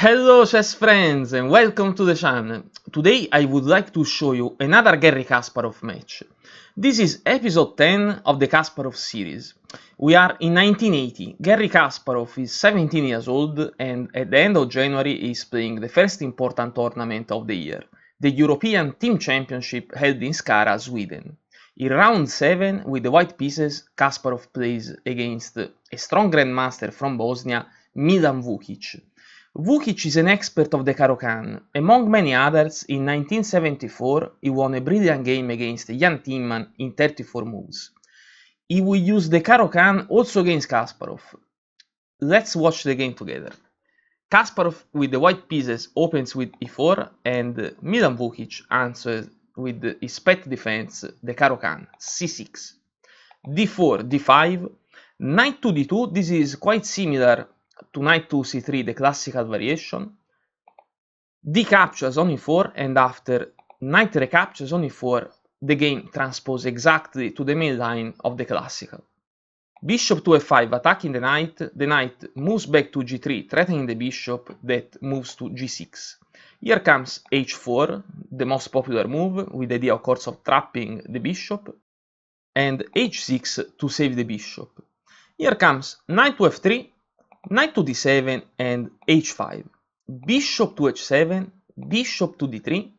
Hello chess friends and welcome to the channel. Today I would like to show you another Garry Kasparov match. This is episode 10 of the Kasparov series. We are in 1980. Garry Kasparov is 17 years old and at the end of January is playing the first important tournament of the year, the European Team Championship held in Skara, Sweden. In round 7, with the white pieces, Kasparov plays against a strong grandmaster from Bosnia, Milan Vukic. Vukic is an expert of the Caro-Kann. Among many others, in 1974 he won a brilliant game against Jan Timman in 34 moves. He will use the Caro-Kann also against Kasparov. Let's watch the game together. Kasparov with the white pieces opens with e4 and Milan Vukic answers with his pet defense, the Caro-Kann, c6. d4, d5, knight to d2, this is quite similar to knight to c3, the classical variation. D captures on e4 and after knight recaptures on e4, the game transposes exactly to the main line of the classical. Bishop to f5 attacking the knight moves back to g3 threatening the bishop that moves to g6. Here comes h4, the most popular move, with the idea of course of trapping the bishop, and h6 to save the bishop. Here comes knight to f3, knight to d7 and h5, bishop to h7, bishop to d3,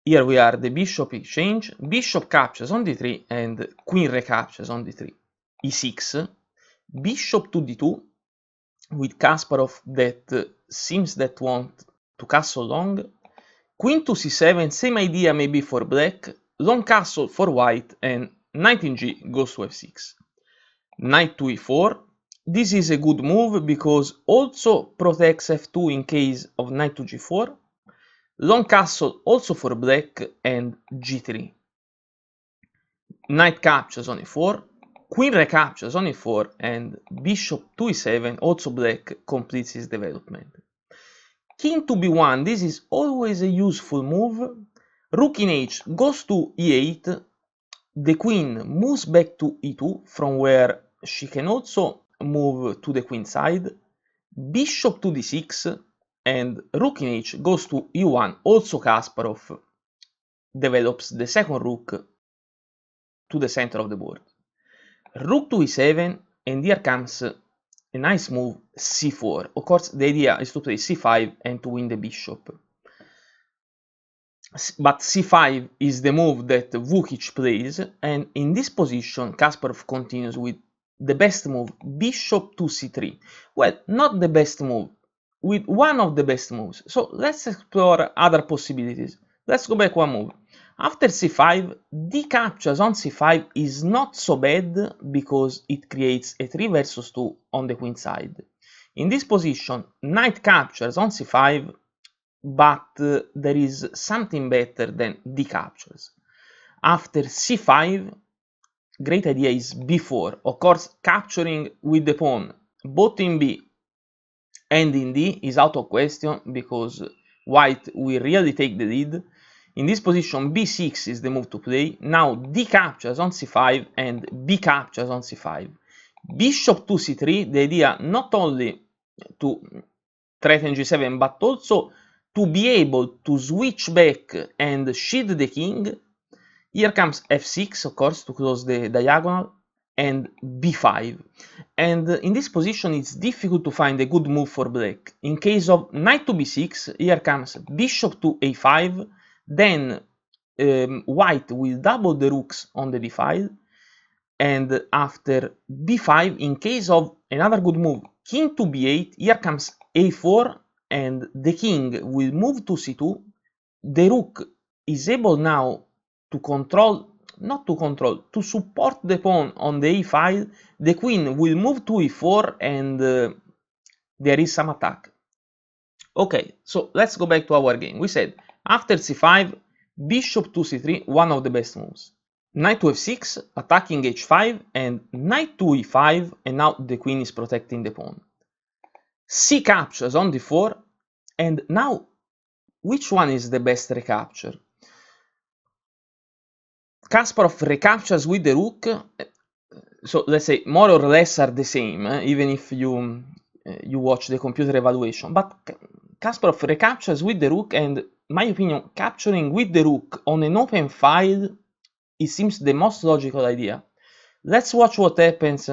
here we are the bishop exchange, bishop captures on d3 and queen recaptures on d3, e6, bishop to d2, with Kasparov that seems that want to castle long, queen to c7, same idea maybe for black, long castle for white and knight in g goes to f6, knight to e4. This is a good move because also protects f2 in case of knight to g4, long castle also for black and g3. Knight captures on e4, queen recaptures on e4 and bishop to e7, also black, completes his development. King to b1, this is always a useful move. Rook in h goes to e8, the queen moves back to e2 from where she can also move to the queen side, bishop to d6 and rook in h goes to e1, also Kasparov develops the second rook to the center of the board. Rook to e7 and here comes a nice move, c4. Of course the idea is to play c5 and to win the bishop. But c5 is the move that Vukic plays, and in this position Kasparov continues with the best move, bishop to c3. Well, not the best move, with one of the best moves. So let's explore other possibilities. Let's go back one move. After c5, d captures on c5 is not so bad because it creates a 3 versus 2 on the queen side. In this position, knight captures on c5, but there is something better than d captures. After c5, great idea is b4, of course capturing with the pawn both in b and in d is out of question because white will really take the lead. In this position b6 is the move to play. Now d captures on c5 and b captures on c5. Bishop to c3, the idea not only to threaten g7 but also to be able to switch back and shield the king. Here comes f6, of course, to close the diagonal, and b5. And in this position it's difficult to find a good move for black. In case of knight to b6, here comes bishop to a5, then white will double the rooks on the d file, and after b5, in case of another good move, king to b8, here comes a4, and the king will move to c2. The rook is able now to to support the pawn on the e file. The queen will move to e4 and there is some attack. Okay, so let's go back to our game. We said after c5, bishop to c3, one of the best moves. Knight to f6, attacking h5, and knight to e5, and now the queen is protecting the pawn. C captures on d4, and now which one is the best recapture? Kasparov recaptures with the rook, so let's say more or less are the same, even if you watch the computer evaluation, but Kasparov recaptures with the rook, and in my opinion, capturing with the rook on an open file, it seems the most logical idea. Let's watch what happens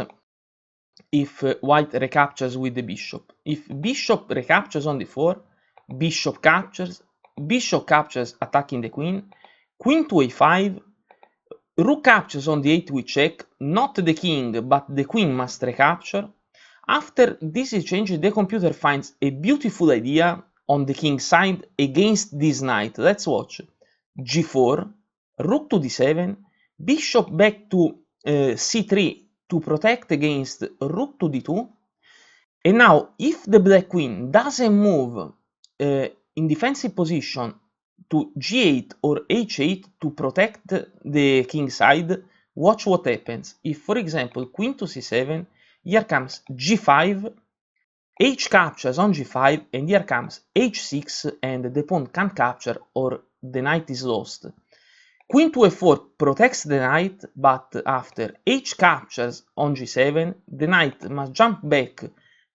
if white recaptures with the bishop. If bishop recaptures on d4, bishop captures attacking the queen, queen to a5, rook captures on d8 with check, not the king, but the queen must recapture. After this exchange, the computer finds a beautiful idea on the king side against this knight. Let's watch. g4, rook to d7, bishop back to c3 to protect against rook to d2. And now, if the black queen doesn't move in defensive position to g8 or h8 to protect the king side, watch what happens. If, for example, queen to c7, here comes g5, h captures on g5, and here comes h6, and the pawn can't capture or the knight is lost. Queen to f4 protects the knight, but after h captures on g7, the knight must jump back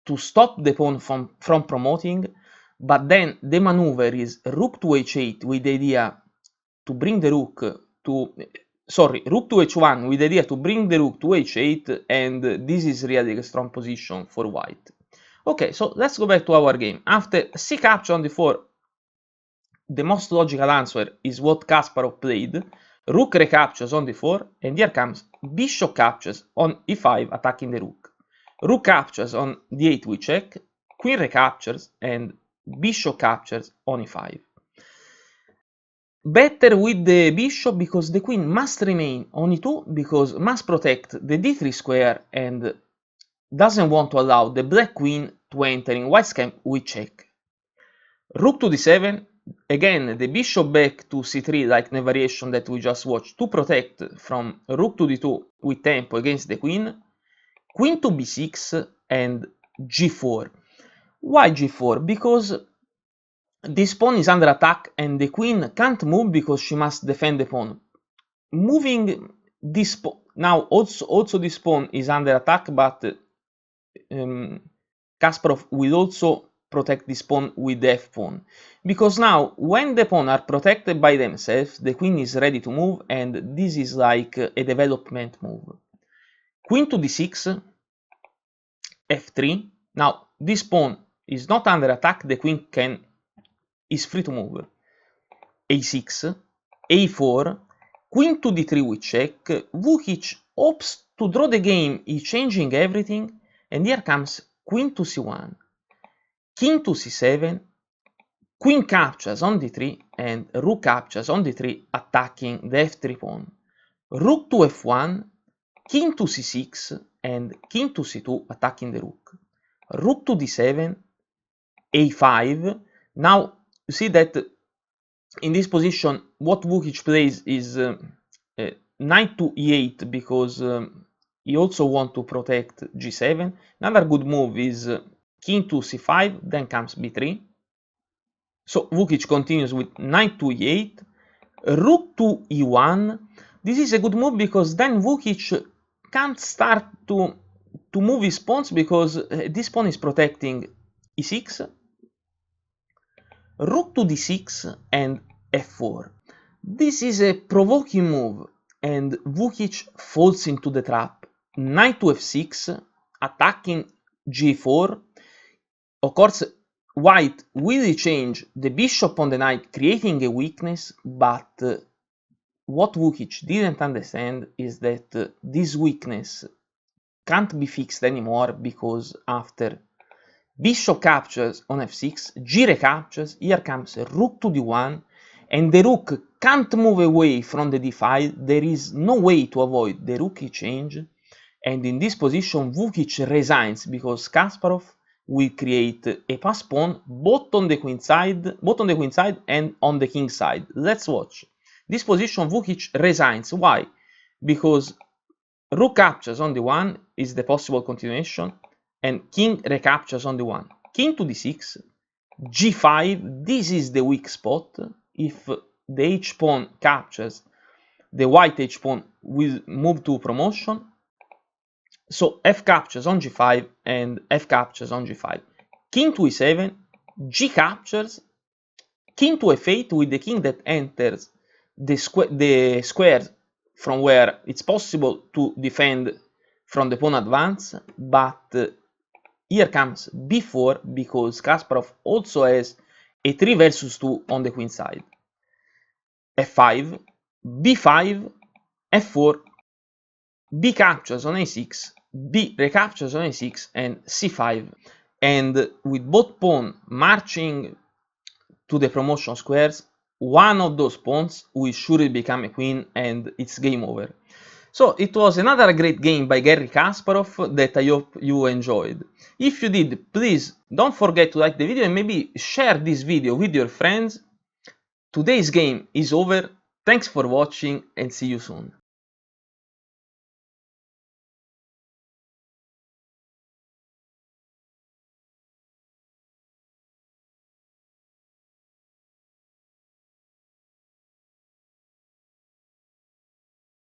to stop the pawn from promoting, but then the maneuver is rook to h8 with the idea to bring the rook to... rook to h1 with the idea to bring the rook to h8, and this is really a strong position for white. Okay, so let's go back to our game. After c capture on d4, the most logical answer is what Kasparov played. Rook recaptures on d4, and here comes bishop captures on e5 attacking the rook. Rook captures on d8 with check, queen recaptures, and bishop captures on e5. Better with the bishop because the queen must remain on e2 because must protect the d3 square and doesn't want to allow the black queen to enter in white's camp with check. Rook to d7, again the bishop back to c3 like the variation that we just watched to protect from rook to d2 with tempo against the queen. Queen to b6 and g4. Why g4? Because this pawn is under attack and the queen can't move because she must defend the pawn. Moving this pawn, now also this pawn is under attack, but Kasparov will also protect this pawn with the f-pawn. Because now, when the pawns are protected by themselves, the queen is ready to move, and this is like a development move. Queen to d6, f3. Now, this pawn is not under attack, the queen is free to move. a6, a4, queen to d3 with check. Vukic hopes to draw the game, he's changing everything, and here comes queen to c1, king to c7, queen captures on d3, and rook captures on d3, attacking the f3 pawn. Rook to f1, king to c6, and king to c2, attacking the rook. Rook to d7, a5. Now, you see that in this position, what Vukic plays is knight to e8 because he also wants to protect g7. Another good move is king to c5, then comes b3. So Vukic continues with knight to e8, rook to e1. This is a good move because then Vukic can't start to move his pawns because this pawn is protecting e6. Rook to d6 and f4. This is a provoking move and Vukic falls into the trap. Knight to f6, attacking g4. Of course, white will change the bishop on the knight, creating a weakness, but what Vukic didn't understand is that this weakness can't be fixed anymore because after bishop captures on f6, g recaptures, here comes rook to d1, and the rook can't move away from the d file. There is no way to avoid the rook exchange, and in this position Vukic resigns because Kasparov will create a pass pawn both on the queen side and on the king side. Let's watch. This position Vukic resigns. Why? Because rook captures on d1 is the possible continuation, and king recaptures on d1. King to d6, g5, this is the weak spot. If the h-pawn captures, the white h-pawn will move to promotion. So f captures on g5 and f captures on g5. King to e7, G captures, king to f8 with the king that enters the square from where it's possible to defend from the pawn advance, but here comes b4 because Kasparov also has a 3 versus 2 on the queen side. f5, b5, f4, b captures on a6, b recaptures on a6, and c5. And with both pawns marching to the promotion squares, one of those pawns will surely become a queen and it's game over. So it was another great game by Garry Kasparov that I hope you enjoyed. If you did, please don't forget to like the video and maybe share this video with your friends. Today's game is over. Thanks for watching and see you soon.